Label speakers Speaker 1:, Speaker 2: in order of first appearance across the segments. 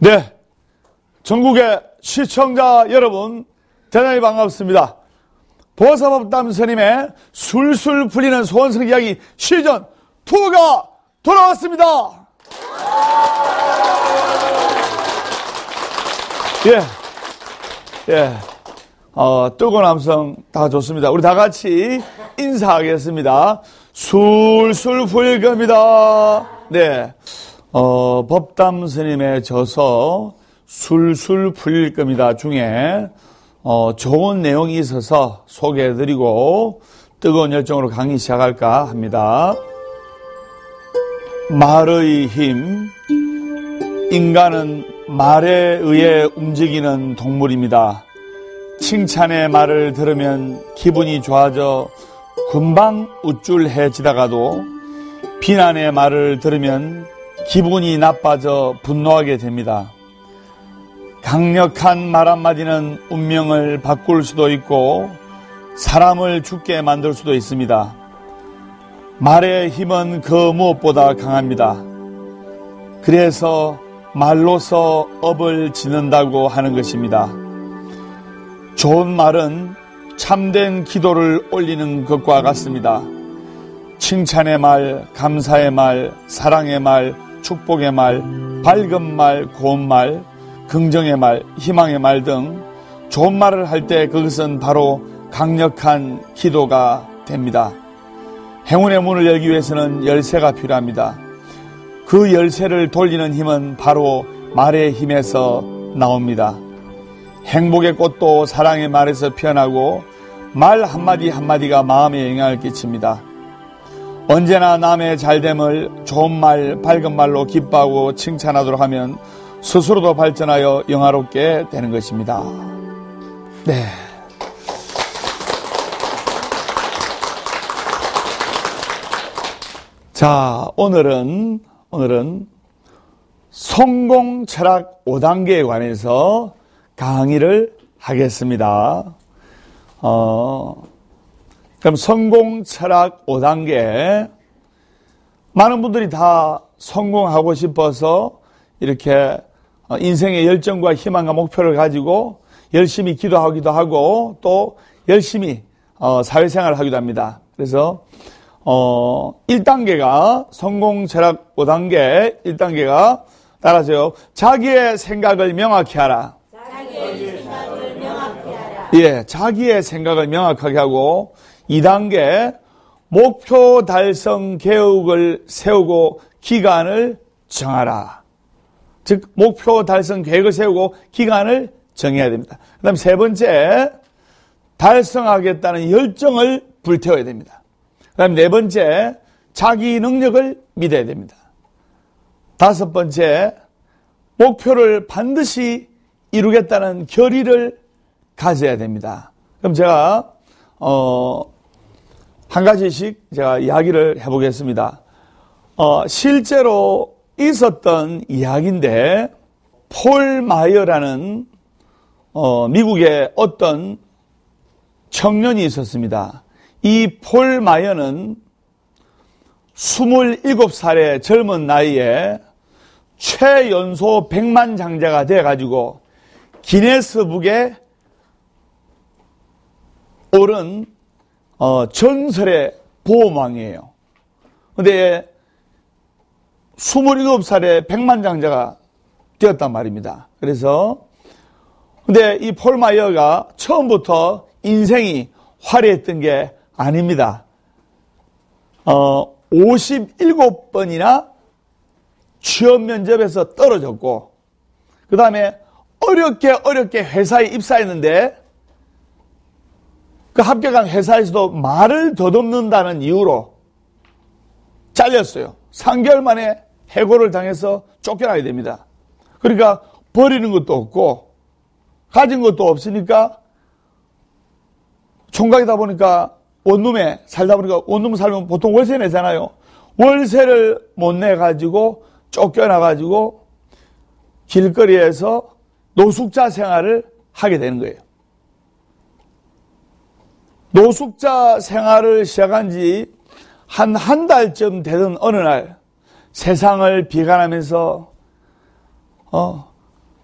Speaker 1: 네, 전국의 시청자 여러분 대단히 반갑습니다. 보사법담 스님의 술술 풀리는 소원성 이야기 시즌 2가 돌아왔습니다. 뜨거운 함성 다 좋습니다. 우리 다 같이 인사하겠습니다. 술술 풀릴 겁니다. 네. 법담 스님의 저서 술술 풀릴 겁니다 중에 좋은 내용이 있어서 소개해드리고 뜨거운 열정으로 강의 시작할까 합니다. 말의 힘. 인간은 말에 의해 움직이는 동물입니다. 칭찬의 말을 들으면 기분이 좋아져 금방 우쭐해지다가도 비난의 말을 들으면 기분이 나빠져 분노하게 됩니다. 강력한 말 한마디는 운명을 바꿀 수도 있고 사람을 죽게 만들 수도 있습니다. 말의 힘은 그 무엇보다 강합니다. 그래서 말로서 업을 짓는다고 하는 것입니다. 좋은 말은 참된 기도를 올리는 것과 같습니다. 칭찬의 말, 감사의 말, 사랑의 말, 축복의 말, 밝은 말, 고운 말, 긍정의 말, 희망의 말 등 좋은 말을 할 때 그것은 바로 강력한 기도가 됩니다. 행운의 문을 열기 위해서는 열쇠가 필요합니다. 그 열쇠를 돌리는 힘은 바로 말의 힘에서 나옵니다. 행복의 꽃도 사랑의 말에서 피어나고 말 한마디 한마디가 마음에 영향을 끼칩니다. 언제나 남의 잘됨을 좋은 말, 밝은 말로 기뻐하고 칭찬하도록 하면 스스로도 발전하여 영화롭게 되는 것입니다. 네. 자, 오늘은 성공 철학 5단계에 관해서 강의를 하겠습니다. 그럼 성공 철학 5단계. 많은 분들이 다 성공하고 싶어서 이렇게 인생의 열정과 희망과 목표를 가지고 열심히 기도하기도 하고 또 열심히 사회생활을 하기도 합니다. 그래서 1단계가 성공 철학 5단계 1단계가 따라서요. 자기의 생각을 명확히 하라. 자기의 생각을 명확히 하라. 예, 자기의 생각을 명확하게 하고 2단계 목표 달성 계획을 세우고 기간을 정하라. 즉 목표 달성 계획을 세우고 기간을 정해야 됩니다. 그 다음 세 번째 달성하겠다는 열정을 불태워야 됩니다. 그 다음 네 번째 자기 능력을 믿어야 됩니다. 다섯 번째 목표를 반드시 이루겠다는 결의를 가져야 됩니다. 그럼 제가 한 가지씩 제가 이야기를 해보겠습니다. 실제로 있었던 이야기인데 폴 마이어라는 미국의 어떤 청년이 있었습니다. 이 폴 마이어는 27살의 젊은 나이에 최연소 백만장자가 돼가지고 기네스북에 오른 전설의 보험왕이에요. 근데 27살에 백만장자가 되었단 말입니다. 그래서 근데 이 폴 마이어가 처음부터 인생이 화려했던 게 아닙니다. 57번이나 취업 면접에서 떨어졌고 그 다음에 어렵게 회사에 입사했는데 그 합격한 회사에서도 말을 더듬는다는 이유로 잘렸어요. 3개월 만에 해고를 당해서 쫓겨나게 됩니다. 그러니까 버리는 것도 없고 가진 것도 없으니까 총각이다 보니까 원룸에 살다 보니까 원룸 살면 보통 월세 내잖아요. 월세를 못 내가지고 쫓겨나가지고 길거리에서 노숙자 생활을 하게 되는 거예요. 노숙자 생활을 시작한 지 한 달쯤 되던 어느 날 세상을 비관하면서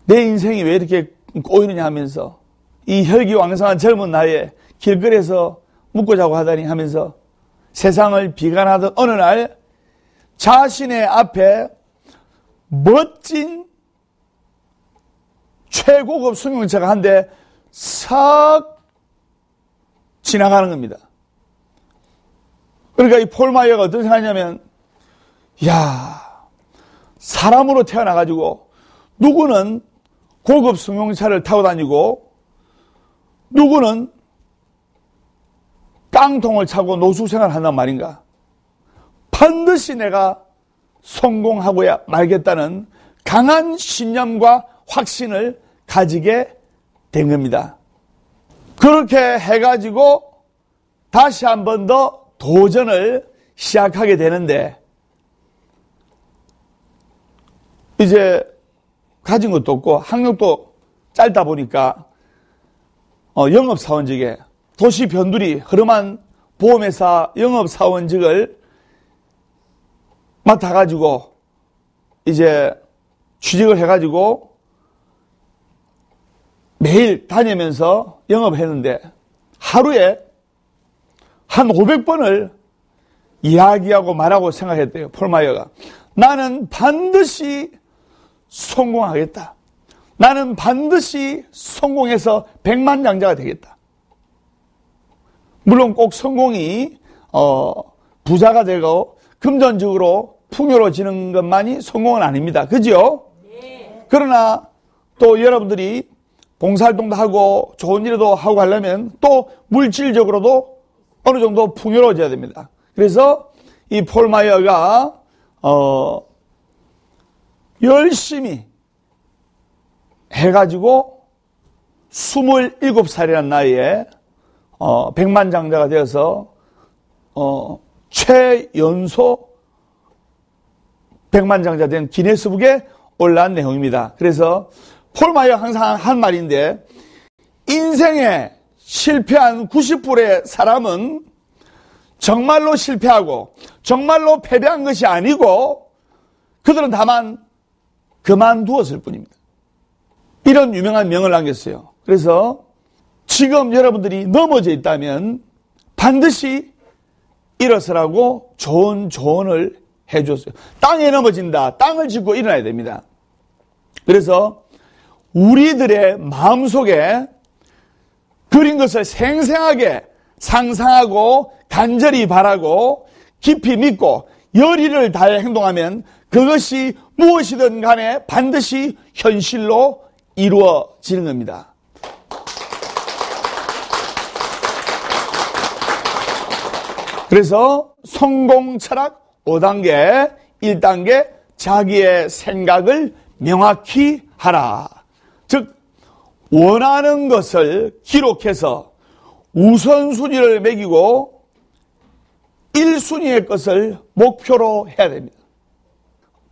Speaker 1: 내 인생이 왜 이렇게 꼬이느냐 하면서 이 혈기왕성한 젊은 나이에 길거리에서 묵고 자고 하다니 하면서 세상을 비관하던 어느 날 자신의 앞에 멋진 최고급 승용차가 한 대 싹 지나가는 겁니다. 그러니까 이 폴 마이어가 어떤 생각하냐면, 야, 사람으로 태어나가지고 누구는 고급 승용차를 타고 다니고 누구는 깡통을 차고 노숙 생활을 한단 말인가. 반드시 내가 성공하고야 말겠다는 강한 신념과 확신을 가지게 된 겁니다. 그렇게 해가지고 다시 한 번 더 도전을 시작하게 되는데, 이제 가진 것도 없고 학력도 짧다 보니까 영업사원직에 도시 변두리 흐름한 보험회사 영업사원직을 맡아가지고 이제 취직을 해가지고 매일 다니면서 영업했는데 하루에 한 500번을 이야기하고 말하고 생각했대요. 폴 마이어가. 나는 반드시 성공하겠다. 나는 반드시 성공해서 백만장자가 되겠다. 물론 꼭 성공이 부자가 되고 금전적으로 풍요로워지는 것만이 성공은 아닙니다. 그죠? 네. 그러나 또 여러분들이 봉사활동도 하고 좋은 일도 하고 하려면 또 물질적으로도 어느 정도 풍요로워져야 됩니다. 그래서 이 폴 마이어가 열심히 해가지고 27살이라는 나이에 백만장자가 되어서 최연소 백만장자 된 기네스북에 올라온 내용입니다. 그래서 폴 마이어가 항상 한 말인데, 인생에 실패한 90%의 사람은 정말로 실패하고 정말로 패배한 것이 아니고 그들은 다만 그만두었을 뿐입니다. 이런 유명한 명을 남겼어요. 그래서 지금 여러분들이 넘어져 있다면 반드시 일어서라고 좋은 조언을 해줬어요. 땅에 넘어진다. 땅을 짚고 일어나야 됩니다. 그래서 우리들의 마음속에 그린 것을 생생하게 상상하고 간절히 바라고 깊이 믿고 열의를 다해 행동하면 그것이 무엇이든 간에 반드시 현실로 이루어지는 겁니다. 그래서 성공 철학 5단계, 1단계 자기의 생각을 명확히 하라. 즉 원하는 것을 기록해서 우선순위를 매기고 1순위의 것을 목표로 해야 됩니다.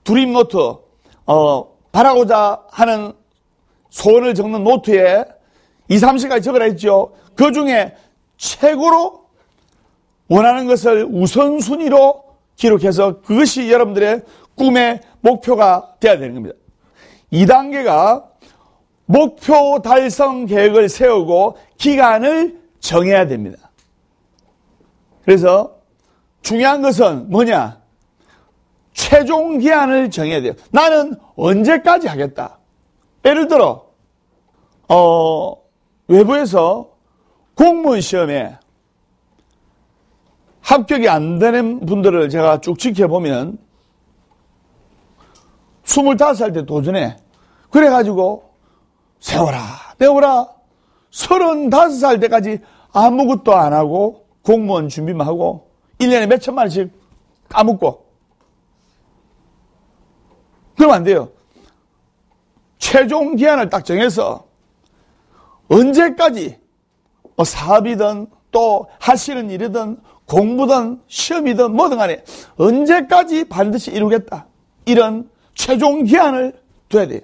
Speaker 1: 드림 노트, 바라고자 하는 소원을 적는 노트에 2, 3시까지 적으라 했죠. 그 중에 최고로 원하는 것을 우선순위로 기록해서 그것이 여러분들의 꿈의 목표가 되어야 되는 겁니다. 2단계가 목표 달성 계획을 세우고 기간을 정해야 됩니다. 그래서 중요한 것은 뭐냐? 최종 기한을 정해야 돼요. 나는 언제까지 하겠다. 예를 들어 외부에서 공무원 시험에 합격이 안 되는 분들을 제가 쭉 지켜보면 25살 때 도전해. 그래가지고 세워라 내워라 35살 때까지 아무것도 안 하고 공무원 준비만 하고 1년에 몇 천만 원씩 까먹고 그러면 안 돼요. 최종 기한을 딱 정해서 언제까지 사업이든 또 하시는 일이든 공부든 시험이든 뭐든 간에 언제까지 반드시 이루겠다. 이런 최종 기한을 둬야 돼요.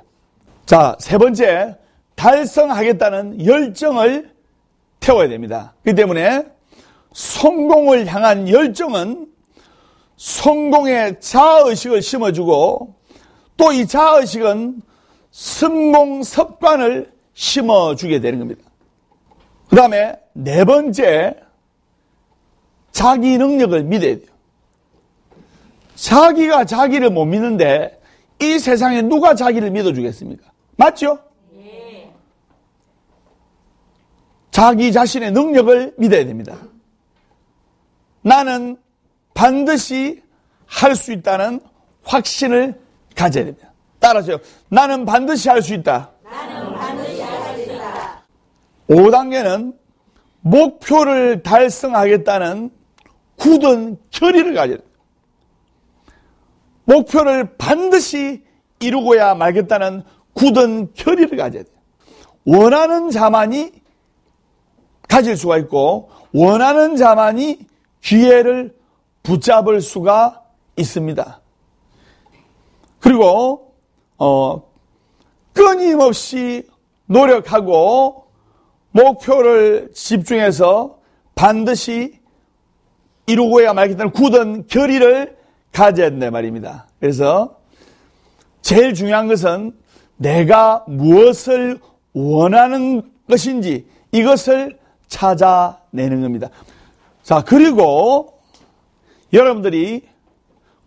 Speaker 1: 자, 세 번째, 달성하겠다는 열정을 태워야 됩니다. 그렇기 때문에 성공을 향한 열정은 성공의 자아의식을 심어주고 또 이 자아의식은 성공 습관을 심어주게 되는 겁니다. 그 다음에 네 번째, 자기 능력을 믿어야 돼요. 자기가 자기를 못 믿는데 이 세상에 누가 자기를 믿어주겠습니까? 맞죠? 네. 자기 자신의 능력을 믿어야 됩니다. 나는 반드시 할 수 있다는 확신을 가져야 됩니다. 따라하세요. 나는 반드시 할 수 있다.
Speaker 2: 나는 반드시 할 수 있다.
Speaker 1: 5단계는 목표를 달성하겠다는 굳은 결의를 가져야 됩니다. 목표를 반드시 이루고야 말겠다는 굳은 결의를 가져야 돼요. 원하는 자만이 가질 수가 있고 원하는 자만이 기회를 붙잡을 수가 있습니다. 그리고 끊임없이 노력하고 목표를 집중해서 반드시 이루고야 말겠다는 굳은 결의를 가져야 된다 말입니다. 그래서 제일 중요한 것은 내가 무엇을 원하는 것인지 이것을 찾아내는 겁니다. 자, 그리고 여러분들이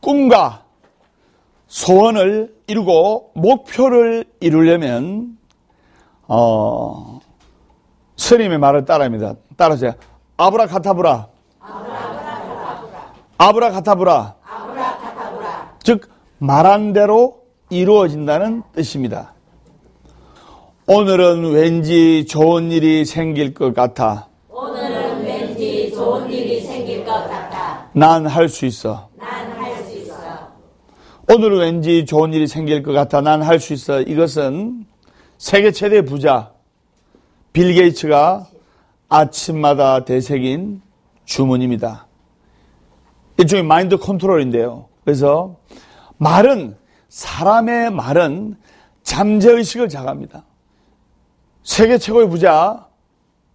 Speaker 1: 꿈과 소원을 이루고 목표를 이루려면 스님의 말을 따라합니다. 따라하세요. 아브라카타브라. 아브라카타브라. 즉 말한 대로 이루어진다는 뜻입니다. 오늘은 왠지 좋은 일이 생길 것 같아.
Speaker 2: 오늘은 왠지 좋은 일이 생길 것 같아.
Speaker 1: 난 할 수 있어.
Speaker 2: 난 할 수 있어.
Speaker 1: 오늘은 왠지 좋은 일이 생길 것 같아. 난 할 수 있어. 이것은 세계 최대 부자 빌 게이츠가 아침마다 되새긴 주문입니다. 일종의 마인드 컨트롤인데요. 그래서 사람의 말은 잠재의식을 자극합니다. 세계 최고의 부자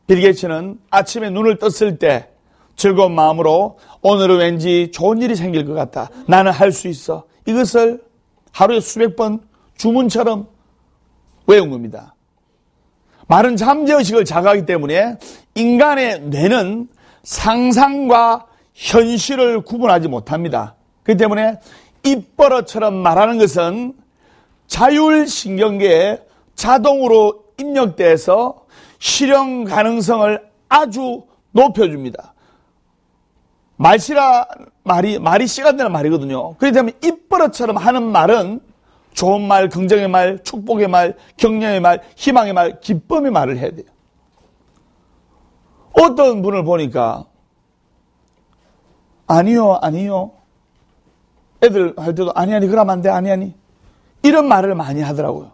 Speaker 1: 빌 게이츠는 아침에 눈을 떴을 때 즐거운 마음으로 오늘은 왠지 좋은 일이 생길 것 같다. 나는 할 수 있어. 이것을 하루에 수백 번 주문처럼 외운 겁니다. 말은 잠재의식을 자극하기 때문에 인간의 뇌는 상상과 현실을 구분하지 못합니다. 그렇기 때문에 입버릇처럼 말하는 것은 자율신경계에 자동으로 입력돼서 실현 가능성을 아주 높여줍니다. 말이 씨가 되는 말이거든요. 그렇기 때문에 입버릇처럼 하는 말은 좋은 말, 긍정의 말, 축복의 말, 격려의 말, 희망의 말, 기쁨의 말을 해야 돼요. 어떤 분을 보니까 아니요. 애들 할 때도 아니 그러면 안 돼, 아니 이런 말을 많이 하더라고요.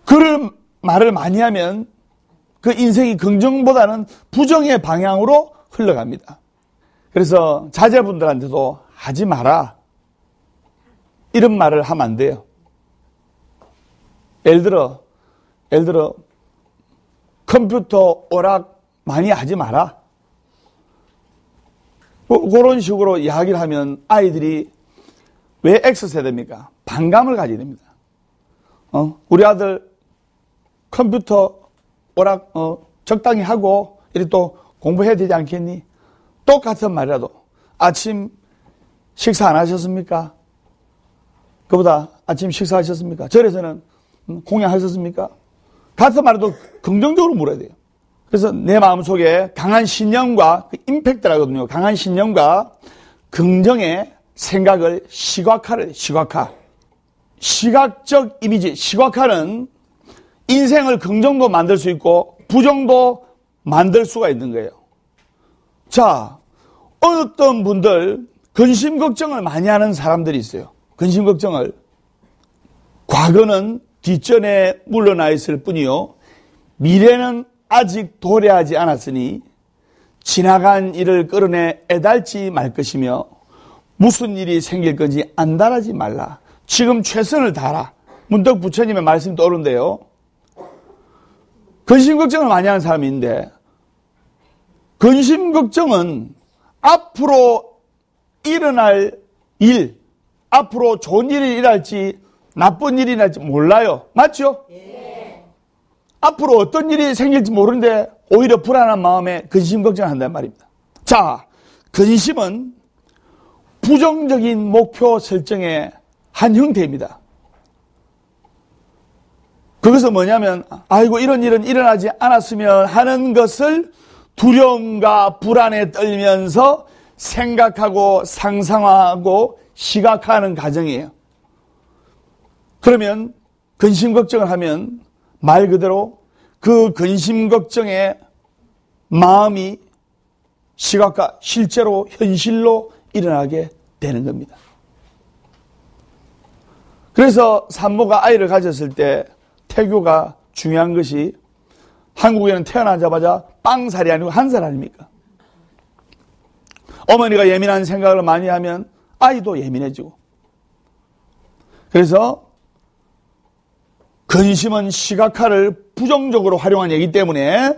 Speaker 1: 그런 말을 많이 하면 그 인생이 긍정보다는 부정의 방향으로 흘러갑니다. 그래서 자제분들한테도 하지 마라. 이런 말을 하면 안 돼요. 예를 들어 컴퓨터 오락 많이 하지 마라. 그런 식으로 이야기를 하면 아이들이 왜 X세대입니까? 반감을 가지게 됩니다. 우리 아들 컴퓨터 오락 적당히 하고 이렇게 또 공부해야 되지 않겠니? 똑같은 말이라도 아침 식사 안 하셨습니까? 그보다 아침 식사하셨습니까? 절에서는 공양하셨습니까? 같은 말에도 긍정적으로 물어야 돼요. 그래서 내 마음속에 강한 신념과 임팩트라거든요. 강한 신념과 긍정의 생각을 시각화를 시각화. 시각적 이미지, 시각화는 인생을 긍정도 만들 수 있고 부정도 만들 수가 있는 거예요. 자, 어떤 분들 근심 걱정을 많이 하는 사람들이 있어요. 근심 걱정을. 과거는 뒷전에 물러나 있을 뿐이요. 미래는 아직 도래하지 않았으니 지나간 일을 끌어내 애달지 말 것이며 무슨 일이 생길 건지 안달하지 말라. 지금 최선을 다하라. 문득 부처님의 말씀이 떠오르는데요. 근심 걱정을 많이 하는 사람이 있는데 근심 걱정은 앞으로 일어날 일, 앞으로 좋은 일이 일어날지 나쁜 일이 날지 몰라요. 맞죠?
Speaker 2: 예.
Speaker 1: 앞으로 어떤 일이 생길지 모르는데 오히려 불안한 마음에 근심 걱정을 한단 말입니다. 자, 근심은 부정적인 목표 설정의 한 형태입니다. 그것은 뭐냐면 아이고 이런 일은 일어나지 않았으면 하는 것을 두려움과 불안에 떨면서 생각하고 상상하고 시각화하는 과정이에요. 그러면 근심 걱정을 하면 말 그대로 그 근심 걱정의 마음이 시각화, 실제로 현실로 일어나게 되는 겁니다. 그래서 산모가 아이를 가졌을 때 태교가 중요한 것이 한국에는 태어나자마자 빵살이 아니고 한 살 아닙니까? 어머니가 예민한 생각을 많이 하면 아이도 예민해지고. 그래서 근심은 시각화를 부정적으로 활용한 얘기 때문에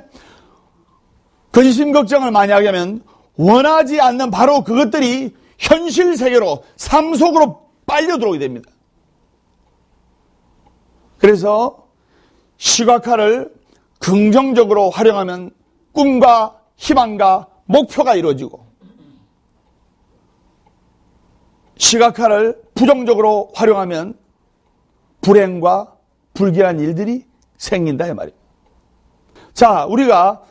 Speaker 1: 근심 걱정을 많이 하게 하면 원하지 않는 바로 그것들이 현실 세계로 삶 속으로 빨려 들어오게 됩니다. 그래서 시각화를 긍정적으로 활용하면 꿈과 희망과 목표가 이루어지고 시각화를 부정적으로 활용하면 불행과 불길한 일들이 생긴다 이 말이에요. 자, 우리가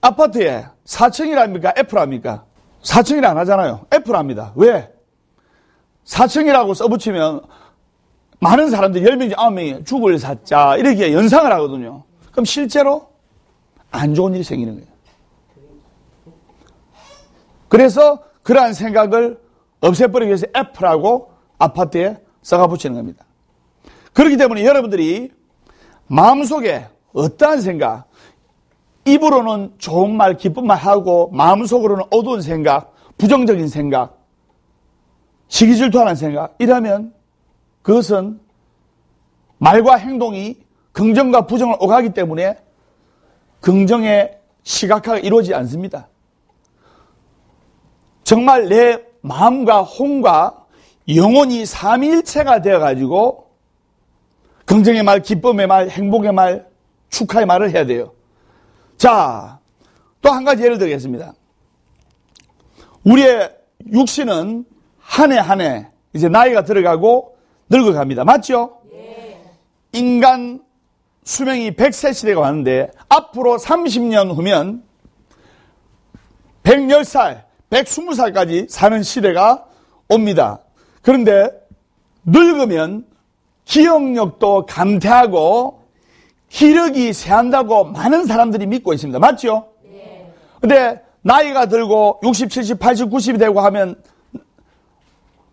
Speaker 1: 아파트에 4층이랍니까? F랍니까? 4층이라 안 하잖아요. F랍니다. 왜? 4층이라고 써붙이면 많은 사람들이 10명 중 9명이 죽을 사자 이렇게 연상을 하거든요. 그럼 실제로 안 좋은 일이 생기는 거예요. 그래서 그러한 생각을 없애버리기 위해서 F라고 아파트에 써가 붙이는 겁니다. 그렇기 때문에 여러분들이 마음속에 어떠한 생각, 입으로는 좋은 말, 기쁜 말 하고 마음속으로는 어두운 생각, 부정적인 생각, 시기질투하는 생각 이러면 그것은 말과 행동이 긍정과 부정을 오가기 때문에 긍정의 시각화가 이루어지지 않습니다. 정말 내 마음과 혼과 영혼이 삼위일체가 되어가지고 긍정의 말, 기쁨의 말, 행복의 말, 축하의 말을 해야 돼요. 자, 또 한 가지 예를 들겠습니다. 우리의 육신은 한 해 한 해 이제 나이가 들어가고 늙어갑니다. 맞죠?
Speaker 2: 예.
Speaker 1: 인간 수명이 100세 시대가 왔는데 앞으로 30년 후면 110살, 120살까지 사는 시대가 옵니다. 그런데 늙으면 기억력도 감퇴하고 기력이 쇠한다고 많은 사람들이 믿고 있습니다. 맞죠?
Speaker 2: 네.
Speaker 1: 근데 나이가 들고 60, 70, 80, 90이 되고 하면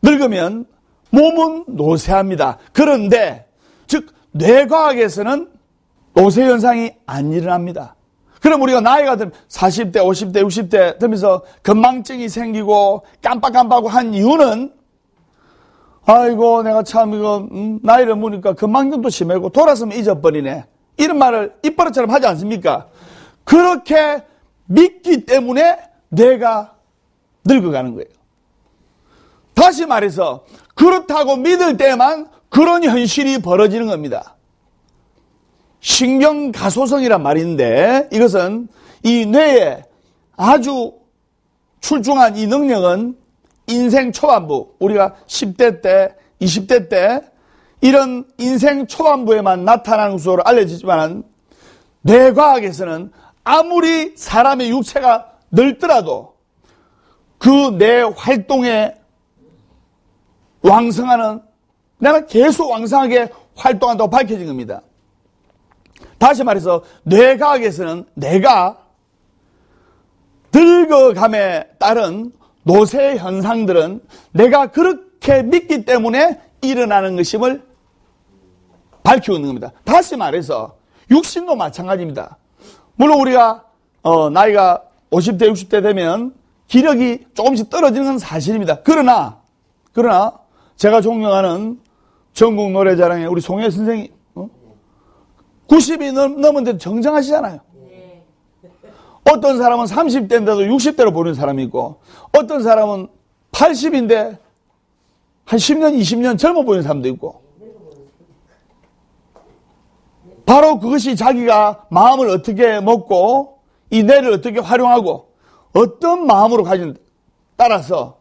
Speaker 1: 늙으면 몸은 노쇠합니다. 그런데 즉 뇌과학에서는 노쇠 현상이 안 일어납니다. 그럼 우리가 나이가 들면 40대, 50대, 60대 되면서 건망증이 생기고 깜빡깜빡하고 한 이유는 아이고 내가 참 이거 나이를 먹으니까 건망증도 심하고 돌아서면 잊어버리네. 이런 말을 입버릇처럼 하지 않습니까? 그렇게 믿기 때문에 뇌가 늙어가는 거예요. 다시 말해서 그렇다고 믿을 때만 그런 현실이 벌어지는 겁니다. 신경가소성이란 말인데 이것은 이 뇌에 아주 출중한 이 능력은 인생 초반부, 우리가 10대 때, 20대 때 이런 인생 초반부에만 나타나는 것으로 알려지지만 뇌과학에서는 아무리 사람의 육체가 늙더라도 그 뇌 활동에 왕성하는 내가 계속 왕성하게 활동한다고 밝혀진 겁니다. 다시 말해서 뇌과학에서는 내가 늙어감에 따른 노쇠 현상들은 내가 그렇게 믿기 때문에 일어나는 것임을 밝히고 있는 겁니다. 다시 말해서 육신도 마찬가지입니다. 물론 우리가 나이가 50대 60대 되면 기력이 조금씩 떨어지는 건 사실입니다. 그러나 제가 존경하는 전국 노래자랑의 우리 송혜 선생님 90이 넘었는데도 정정하시잖아요. 어떤 사람은 30대인데도 60대로 보는 사람이 있고 어떤 사람은 80인데 한 10년, 20년 젊어 보이는 사람도 있고 바로 그것이 자기가 마음을 어떻게 먹고 이 뇌를 어떻게 활용하고 어떤 마음으로 가지는지 따라서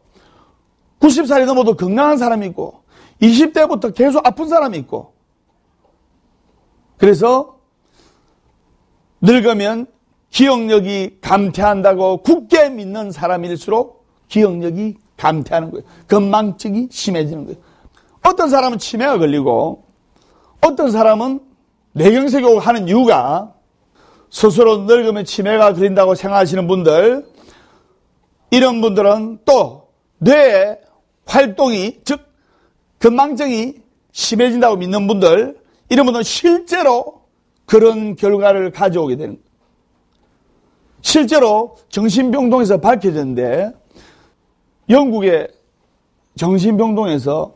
Speaker 1: 90살이 넘어도 건강한 사람이 있고 20대부터 계속 아픈 사람이 있고, 그래서 늙으면 기억력이 감퇴한다고 굳게 믿는 사람일수록 기억력이 감퇴하는 거예요. 건망증이 심해지는 거예요. 어떤 사람은 치매가 걸리고 어떤 사람은 뇌경색이 오고 하는 이유가, 스스로 늙으면 치매가 걸린다고 생각하시는 분들, 이런 분들은 또 뇌의 활동이, 즉 건망증이 심해진다고 믿는 분들, 이런 분들은 실제로 그런 결과를 가져오게 되는 거예요. 실제로 정신병동에서 밝혀졌는데, 영국의 정신병동에서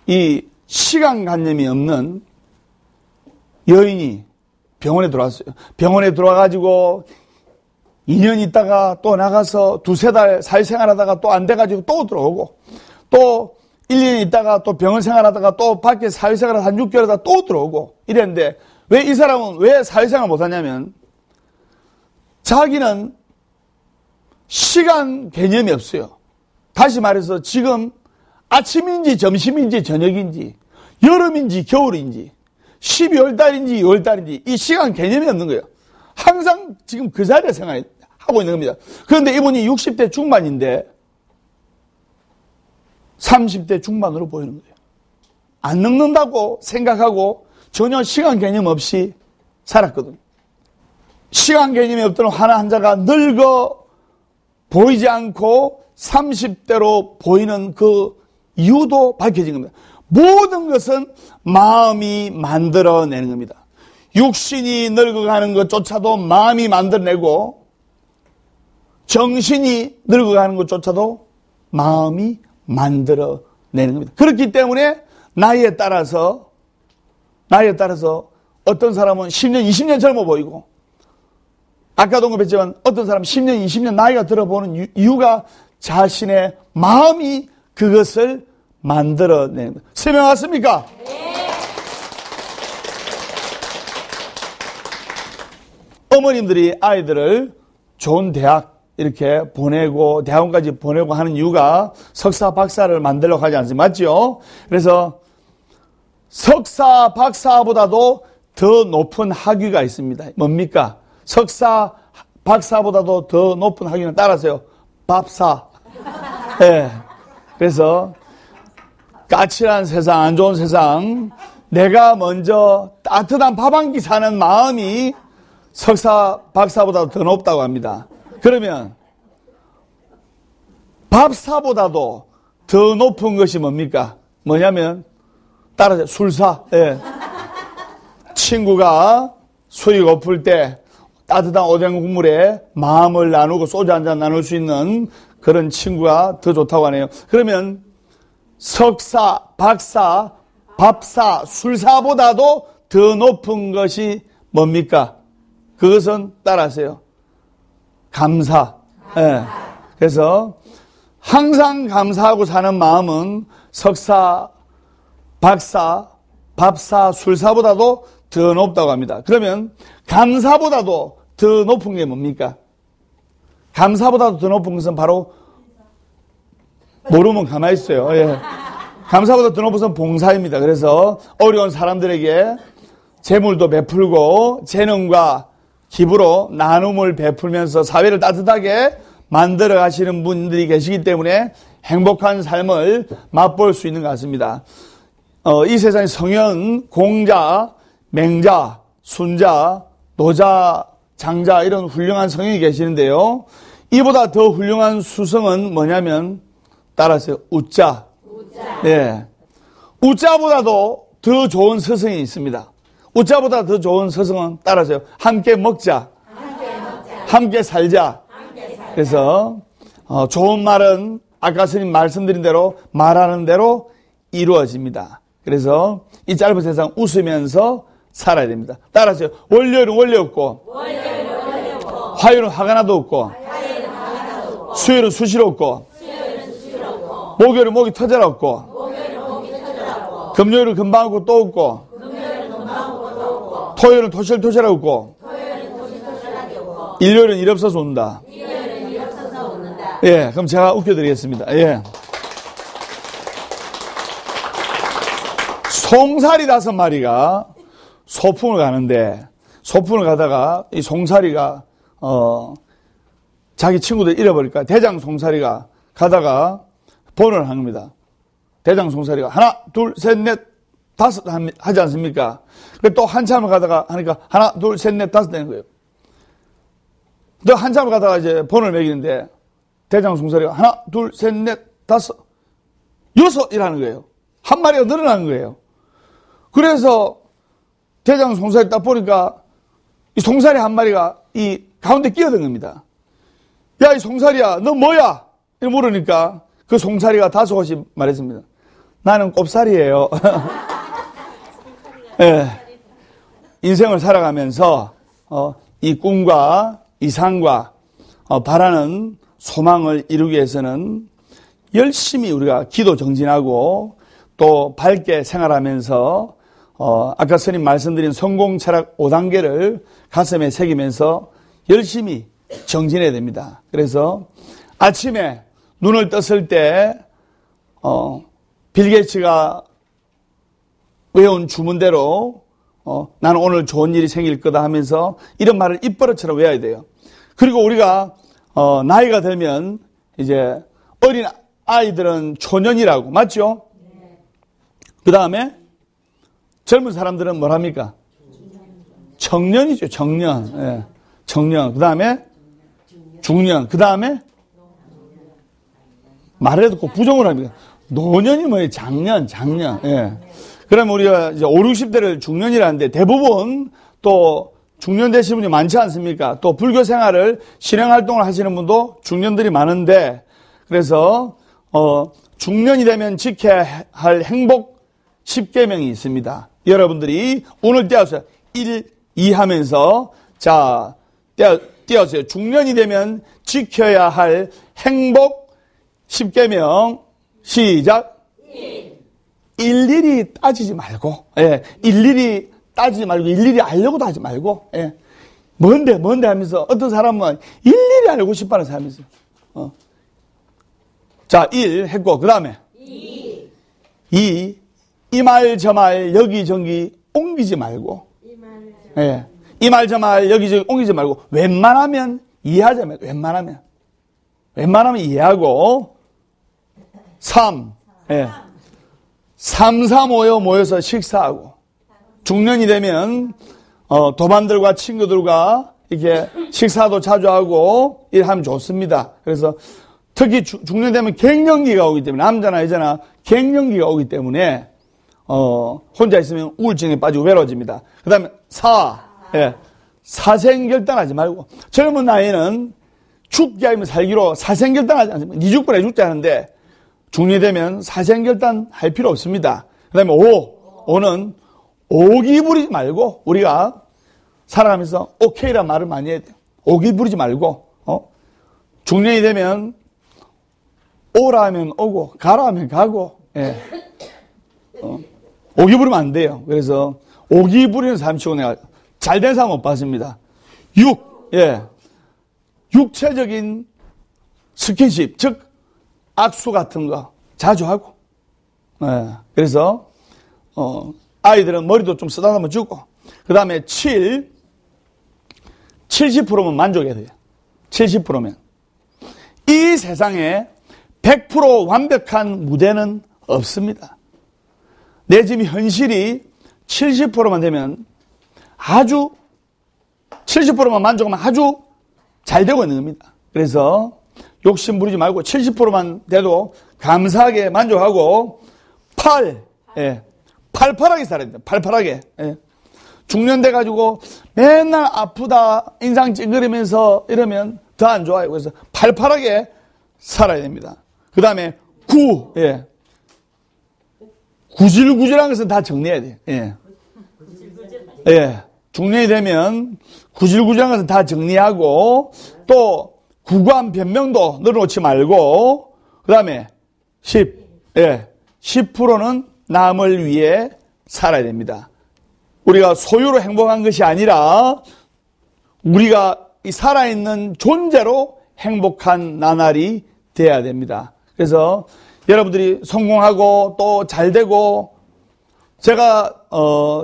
Speaker 1: 이 시간관념이 없는 여인이 병원에 들어왔어요. 병원에 들어와가지고 2년 있다가 또 나가서 2-3달 사회생활하다가 또 안 돼가지고 또 들어오고, 또 1년 있다가 또 병원 생활하다가 또 밖에 사회생활 한 6개월 하다가 또 들어오고 이랬는데, 왜 이 사람은 왜 사회생활 못하냐면 자기는 시간 개념이 없어요. 다시 말해서 지금 아침인지 점심인지 저녁인지 여름인지 겨울인지 12월 달인지 2월 달인지 이 시간 개념이 없는 거예요. 항상 지금 그 자리에 생활하고 있는 겁니다. 그런데 이분이 60대 중반인데 30대 중반으로 보이는 거예요. 안 늙는다고 생각하고 전혀 시간 개념 없이 살았거든요. 시간 개념이 없던 환자가 늙어 보이지 않고 30대로 보이는 그 이유도 밝혀진 겁니다. 모든 것은 마음이 만들어내는 겁니다. 육신이 늙어가는 것조차도 마음이 만들어내고, 정신이 늙어가는 것조차도 마음이 만들어내는 겁니다. 그렇기 때문에 나이에 따라서 어떤 사람은 10년, 20년 젊어 보이고, 아까도 언급했지만 어떤 사람은 10년, 20년 나이가 들어보는 이유가 자신의 마음이 그것을 만들어내는 거예요. 설명 왔습니까? 네. 어머님들이 아이들을 좋은 대학 이렇게 보내고 대학원까지 보내고 하는 이유가 석사, 박사를 만들려고 하지 않습니까? 맞죠? 그래서 석사, 박사보다도 더 높은 학위가 있습니다. 뭡니까? 석사, 박사보다도 더 높은 학위는 따라서요. 밥사. 네. 그래서 까칠한 세상, 안 좋은 세상, 내가 먼저 따뜻한 밥 한 끼 사는 마음이 석사, 박사보다 더 높다고 합니다. 그러면 밥사보다도 더 높은 것이 뭡니까? 뭐냐면 따라서 술사. 예. 친구가 술이 고플 때 따뜻한 오뎅 국물에 마음을 나누고 소주 한잔 나눌 수 있는 그런 친구가 더 좋다고 하네요. 그러면 석사, 박사, 밥사, 술사보다도 더 높은 것이 뭡니까? 그것은 따라하세요. 감사. 예. 그래서 항상 감사하고 사는 마음은 석사, 박사, 밥사, 술사보다도 더 높다고 합니다. 그러면 감사보다도 더 높은 게 뭡니까? 감사보다도 더 높은 것은 바로, 모르면 가만히 있어요. 예. 감사보다 더 높은 것은 봉사입니다. 그래서 어려운 사람들에게 재물도 베풀고 재능과 기부로 나눔을 베풀면서 사회를 따뜻하게 만들어 가시는 분들이 계시기 때문에 행복한 삶을 맛볼 수 있는 것 같습니다. 이 세상에 성현, 공자, 맹자, 순자, 노자, 장자 이런 훌륭한 성현이 계시는데요. 이보다 더 훌륭한 수성은 뭐냐면 따라서 우자. 네. 우자보다도 더 좋은 서성이 있습니다. 우자보다 더 좋은 서성은 따라서요. 함께 먹자. 함께 살자. 그래서 좋은 말은 아까 스님 말씀드린 대로 말하는 대로 이루어집니다. 그래서 이 짧은 세상 웃으면서 살아야 됩니다. 따라서요. 월요일은 원래 없고, 화요일은 화가 나도 없고, 수요일은 수시로 없고, 목요일은 목이 터져라 없고, 금요일은 금방 없고 또 없고, 토요일은 토실토실하고 웃고. 일요일은 일 없어서 운다. 예, 그럼 제가 웃겨드리겠습니다. 예. 송사리 5마리가 소풍을 가는데, 소풍을 가다가 이 송사리가 자기 친구들 잃어버릴까? 대장 송사리가 가다가 번호를 한 겁니다. 대장 송사리가 하나, 둘, 셋, 넷, 다섯 하지 않습니까? 또 한참을 가다가 하니까 하나, 둘, 셋, 넷, 다섯 되는 거예요. 또 한참을 가다가 이제 번호를 매기는데 대장 송사리가 하나, 둘, 셋, 넷, 다섯, 여섯 이라는 거예요. 한 마리가 늘어나는 거예요. 그래서 대장 송사리 딱 보니까 이 송사리 한 마리가 이 가운데 끼어든 겁니다. 야, 이 송사리야, 너 뭐야? 이렇게 물으니까 그 송사리가 다소곳이 말했습니다. 나는 꼽살이에요. 예. 인생을 살아가면서 이 꿈과 이상과 바라는 소망을 이루기 위해서는 열심히 우리가 기도 정진하고 또 밝게 생활하면서 아까 스님 말씀드린 성공 철학 5단계를 가슴에 새기면서 열심히 정진해야 됩니다. 그래서 아침에 눈을 떴을 때 빌 게이츠가 외운 주문대로 나는 오늘 좋은 일이 생길 거다 하면서 이런 말을 입버릇처럼 외워야 돼요. 그리고 우리가 나이가 들면 이제 어린 아이들은 초년이라고 맞죠? 그 다음에 젊은 사람들은 뭘 합니까? 청년이죠. 청년. 예. 청년. 그 다음에 중년. 그 다음에 말을 해도 꼭 부정을 합니다. 노년이 뭐예요? 장년. 예. 그러면 우리가 이제 5, 60대를 중년이라는데 대부분 또 중년 되시는 분이 많지 않습니까? 또 불교 생활을 실행 활동을 하시는 분도 중년들이 많은데 그래서 중년이 되면 지켜야 할 행복 10계명이 있습니다. 여러분들이 오늘 떼어서 1, 2 하면서 자 떼어서요. 중년이 되면 지켜야 할 행복 10계명 시작. 일일이 따지지 말고, 예, 일일이 따지지 말고, 일일이 알려고도 하지 말고, 예, 뭔데 하면서 어떤 사람은 일일이 알고 싶어하는 사람이 있어요. 자, 1 했고, 그 다음에 2, 이 말 저 말 여기저기 옮기지 말고, 예, 이 말 저 말 여기저기 옮기지 말고, 웬만하면 이해하자면, 웬만하면 이해하고, 3, 예. 3, 4 모여서 식사하고, 중년이 되면, 도반들과 친구들과 이렇게 식사도 자주 하고, 일하면 좋습니다. 그래서 특히 중년 되면 갱년기가 오기 때문에, 남자나 여자나 갱년기가 오기 때문에, 혼자 있으면 우울증에 빠지고 외로워집니다. 그 다음에 4, 예. 사생결단하지 말고, 젊은 나이는 죽게 하면 살기로 사생결단하지 않습니다. 니 죽고 내 죽자 하는데, 중년이 되면 사생결단 할 필요 없습니다. 그 다음에 5는 오기 부리지 말고 우리가 살아가면서 오케이란 말을 많이 해야 돼요. 오기 부리지 말고 중년이 되면 오라 하면 오고 가라 하면 가고 예. 오기 부리면 안 돼요. 그래서 오기 부리는 사람 치고 내가 잘된 사람 못 봤습니다. 6. 예. 육체적인 스킨십 즉 악수 같은 거 자주 하고, 예. 그래서, 아이들은 머리도 좀 쓰다듬어 주고, 그 다음에 7, 70%면 만족해야 돼요. 70%면. 이 세상에 100% 완벽한 무대는 없습니다. 내 지금 현실이 70%만 되면 아주, 70%만 만족하면 아주 잘 되고 있는 겁니다. 그래서, 욕심 부리지 말고 70%만 돼도 감사하게 만족하고 8, 예, 팔팔하게 살아야 돼요. 팔팔하게. 예. 중년 돼가지고 맨날 아프다 인상 찡그리면서 이러면 더 안 좋아요. 그래서 팔팔하게 살아야 됩니다. 그 다음에 9, 예. 구질구질한 것은 다 정리해야 돼요. 예. 예. 중년이 되면 구질구질한 것은 다 정리하고 또 구관 변명도 늘어놓지 말고, 그 다음에 10, 예, 10%는 남을 위해 살아야 됩니다. 우리가 소유로 행복한 것이 아니라 우리가 이 살아있는 존재로 행복한 나날이 돼야 됩니다. 그래서 여러분들이 성공하고 또 잘되고, 제가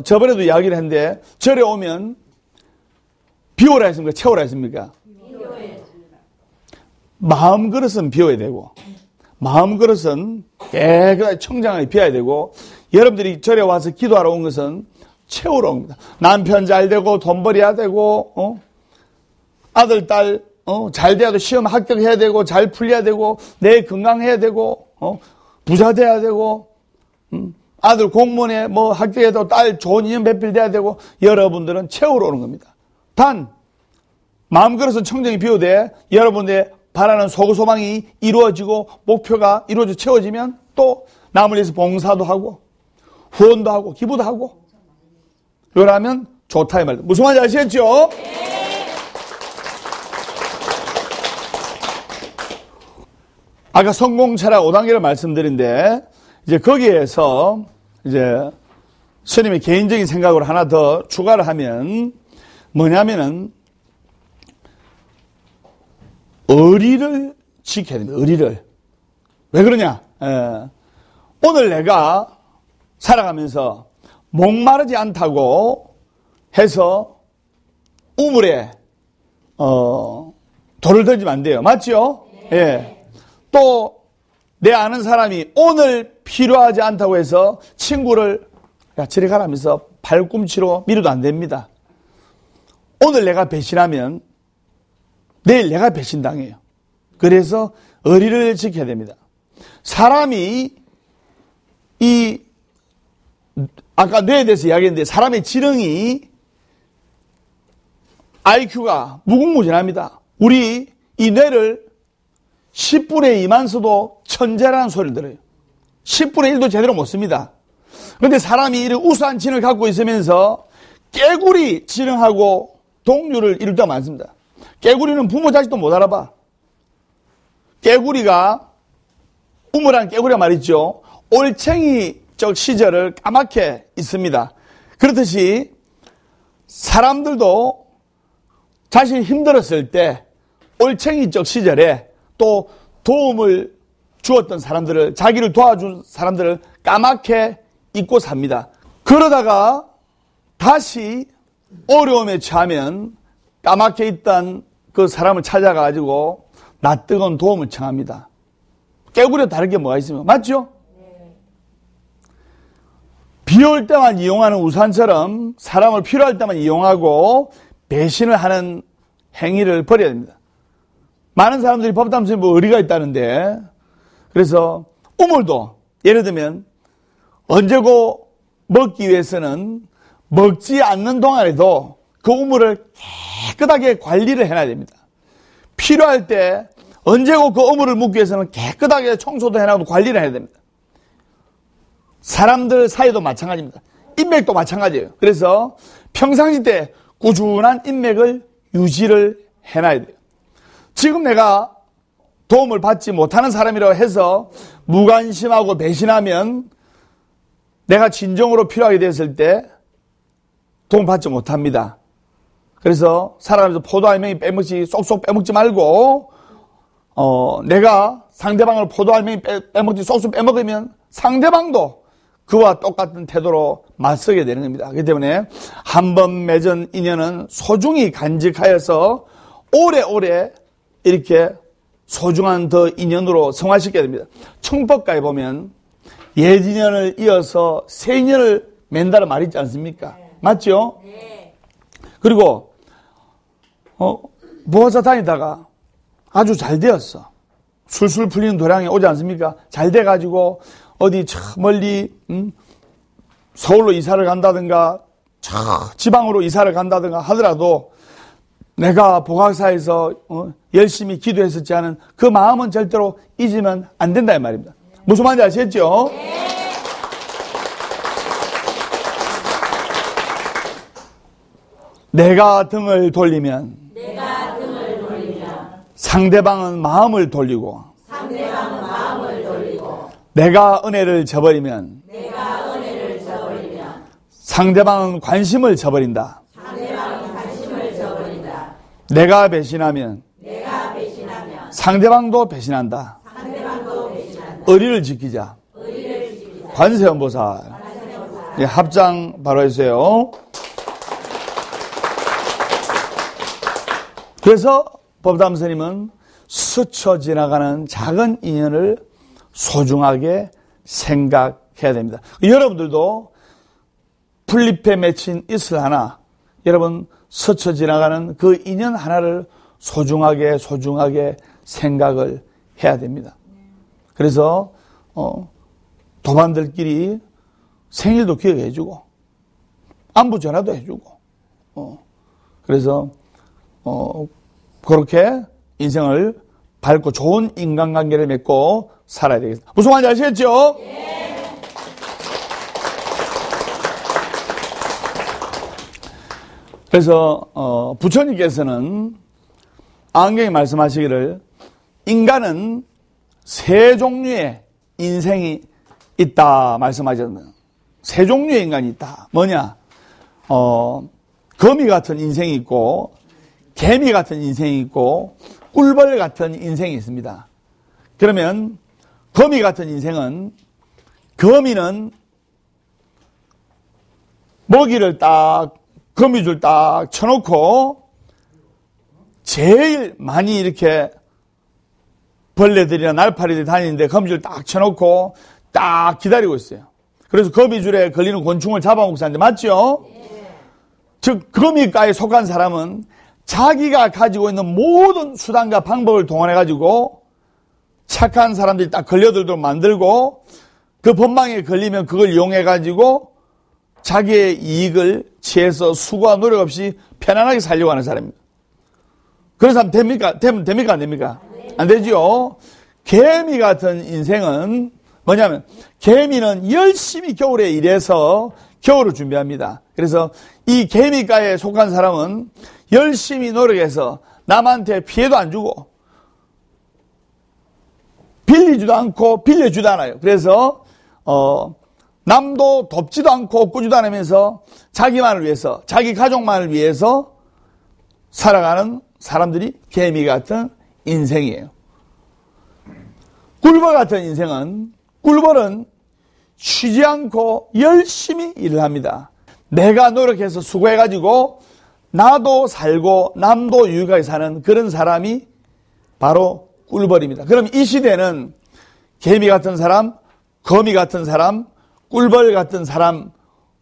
Speaker 1: 저번에도 이야기를 했는데 절에 오면 비워라 했습니까? 채워라 했습니까? 마음 그릇은 비워야 되고, 마음 그릇은 깨끗하게 청장하게 비워야 되고, 여러분들이 절에 와서 기도하러 온 것은 채우러 옵니다. 남편 잘 되고 돈 벌어야 되고, 아들 딸 잘 돼야 되고, 시험 합격해야 되고, 잘 풀려야 되고, 내 건강해야 되고, 부자 돼야 되고, 아들 공무원에 뭐 합격해도 딸 좋은 인연 배필돼야 되고, 여러분들은 채우러 오는 겁니다. 단 마음 그릇은 청정이 비워돼 여러분의 바라는 소망이 이루어지고 목표가 이루어져 채워지면 또 남을 위해서 봉사도 하고 후원도 하고 기부도 하고, 그러면 좋다 이 말입니다. 무슨 말인지 아시겠죠? 아까 성공 철학 5단계를 말씀드린데, 이제 거기에서 이제 스님의 개인적인 생각으로 하나 더 추가를 하면 뭐냐면은 의리를 지켜야 됩니다. 의리를. 왜 그러냐? 오늘 내가 살아가면서 목마르지 않다고 해서 우물에 돌을 던지면 안 돼요. 맞죠? 네. 예. 또 내 아는 사람이 오늘 필요하지 않다고 해서 친구를 야 저리 가라면서 발꿈치로 밀어도 안 됩니다. 오늘 내가 배신하면 내일 내가 배신당해요. 그래서 의리를 지켜야 됩니다. 사람이 아까 뇌에 대해서 이야기했는데, 사람의 지능이 IQ가 무궁무진합니다. 우리 이 뇌를 10분의 2만 써도 천재라는 소리를 들어요. 10분의 1도 제대로 못 씁니다. 그런데 사람이 이런 우수한 지능을 갖고 있으면서 깨구리 지능하고 동률을 이룰 때가 많습니다. 깨구리는 부모 자식도 못 알아봐. 깨구리가, 우물한 깨구리가 말이죠, 올챙이적 시절을 까맣게 있습니다. 그렇듯이 사람들도 자신이 힘들었을 때 올챙이적 시절에 또 도움을 주었던 사람들을, 자기를 도와준 사람들을 까맣게 잊고 삽니다. 그러다가 다시 어려움에 처하면 까맣게 있던 그 사람을 찾아가지고 낯뜨거운 도움을 청합니다. 깨구리와 다른 게 뭐가 있습니까? 맞죠? 비 올 때만 이용하는 우산처럼 사람을 필요할 때만 이용하고 배신을 하는 행위를 버려야 됩니다. 많은 사람들이 법담수에 뭐 의리가 있다는데, 그래서 우물도 예를 들면 언제고 먹기 위해서는 먹지 않는 동안에도 그 우물을 깨끗하게 관리를 해놔야 됩니다. 필요할 때 언제고 그 우물을 묻기 위해서는 깨끗하게 청소도 해놔도 관리를 해야 됩니다. 사람들 사이도 마찬가지입니다. 인맥도 마찬가지예요. 그래서 평상시 때 꾸준한 인맥을 유지를 해놔야 돼요. 지금 내가 도움을 받지 못하는 사람이라고 해서 무관심하고 배신하면 내가 진정으로 필요하게 됐을 때 도움 받지 못합니다. 그래서 살아가면서 포도 알맹이 빼먹지, 쏙쏙 빼먹지 말고, 내가 상대방을 포도 알맹이 빼먹지, 쏙쏙 빼먹으면 상대방도 그와 똑같은 태도로 맞서게 되는 겁니다. 그렇기 때문에 한 번 맺은 인연은 소중히 간직하여서 오래오래 이렇게 소중한 더 인연으로 성화시켜야 됩니다. 청법가에 보면 옛 인연을 이어서 새 인연을 맺는다는 말이 있지 않습니까? 맞죠? 네. 그리고 보호사 다니다가 아주 잘 되었어. 술술 풀리는 도량에 오지 않습니까? 잘 돼가지고 어디 저 멀리 서울로 이사를 간다든가 저 지방으로 이사를 간다든가 하더라도 내가 복학사에서 열심히 기도했었지 않은 그 마음은 절대로 잊으면 안 된다 이 말입니다. 무슨 말인지 아시겠죠? 네. 내가 등을 돌리면 상대방은 마음을 돌리고 내가 은혜를 저버리면 상대방은 관심을 저버린다.
Speaker 2: 상대방은 관심을 저버린다.
Speaker 1: 내가 배신하면
Speaker 2: 내가 배신하면
Speaker 1: 상대방도 배신한다.
Speaker 2: 상대방도 배신한다.
Speaker 1: 의리를 지키자.
Speaker 2: 의리를 지키자.
Speaker 1: 관세음보살. 예, 합장 바로 해주세요. 그래서 법담 스님은 스쳐 지나가는 작은 인연을 소중하게 생각해야 됩니다. 여러분들도 풀잎에 맺힌 이슬 하나, 여러분 스쳐 지나가는 그 인연 하나를 소중하게 생각을 해야 됩니다. 그래서 도반들끼리 생일도 기억해주고 안부 전화도 해주고 그래서 그렇게 인생을 밝고 좋은 인간관계를 맺고 살아야 되겠습니다. 무슨 말인지 아시겠죠? 네. 그래서 부처님께서는 안경에 말씀하시기를 인간은 세 종류의 인생이 있다 말씀하셨습니다. 세 종류의 인간이 있다. 뭐냐? 거미 같은 인생이 있고 개미 같은 인생이 있고 꿀벌 같은 인생이 있습니다. 그러면 거미 같은 인생은 거미는 먹이를 딱 거미줄 딱 쳐놓고 제일 많이 이렇게 벌레들이나 날파리들이 다니는데 거미줄 딱 쳐놓고 딱 기다리고 있어요. 그래서 거미줄에 걸리는 곤충을 잡아먹고 사는데 맞죠? 즉 거미과에 속한 사람은 자기가 가지고 있는 모든 수단과 방법을 동원해가지고 착한 사람들이 딱 걸려들도록 만들고 그 법망에 걸리면 그걸 이용해가지고 자기의 이익을 취해서 수고와 노력 없이 편안하게 살려고 하는 사람입니다. 그런 사람 됩니까? 됩니까? 안 됩니까? 안 되죠. 개미 같은 인생은 뭐냐면 개미는 열심히 겨울에 일해서 겨울을 준비합니다. 그래서 이 개미과에 속한 사람은 열심히 노력해서 남한테 피해도 안 주고 빌리지도 않고 빌려주도 않아요. 그래서 남도 돕지도 않고 꾸지도 않으면서 자기만을 위해서 자기 가족만을 위해서 살아가는 사람들이 개미 같은 인생이에요. 꿀벌 같은 인생은 꿀벌은 쉬지 않고 열심히 일을 합니다. 내가 노력해서 수고해가지고 나도 살고 남도 유익하게 사는 그런 사람이 바로 꿀벌입니다. 그럼 이 시대는 개미 같은 사람, 거미 같은 사람, 꿀벌 같은 사람,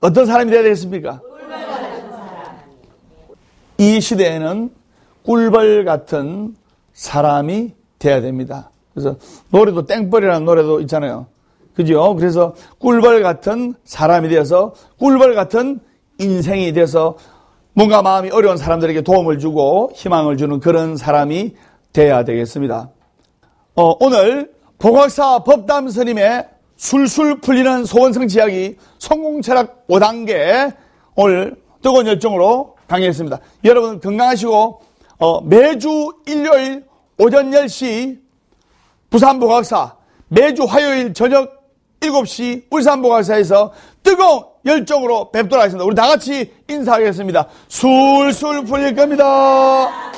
Speaker 1: 어떤 사람이 되어야 되겠습니까? 꿀벌 같은 사람. 이 시대에는 꿀벌 같은 사람이 되어야 됩니다. 그래서 노래도 땡벌이라는 노래도 있잖아요. 그죠? 그래서 꿀벌 같은 사람이 되어서 꿀벌 같은 인생이 돼서 뭔가 마음이 어려운 사람들에게 도움을 주고 희망을 주는 그런 사람이 돼야 되겠습니다. 오늘 복학사 법담 스님의 술술 풀리는 소원성취 이야기 성공철학 5단계 오늘 뜨거운 열정으로 강의했습니다. 여러분 건강하시고 매주 일요일 오전 10시 부산 복학사, 매주 화요일 저녁 7시 울산 복학사에서 뜨거운 열정으로 뵙도록 하겠습니다. 우리 다 같이 인사하겠습니다. 술술 풀릴 겁니다.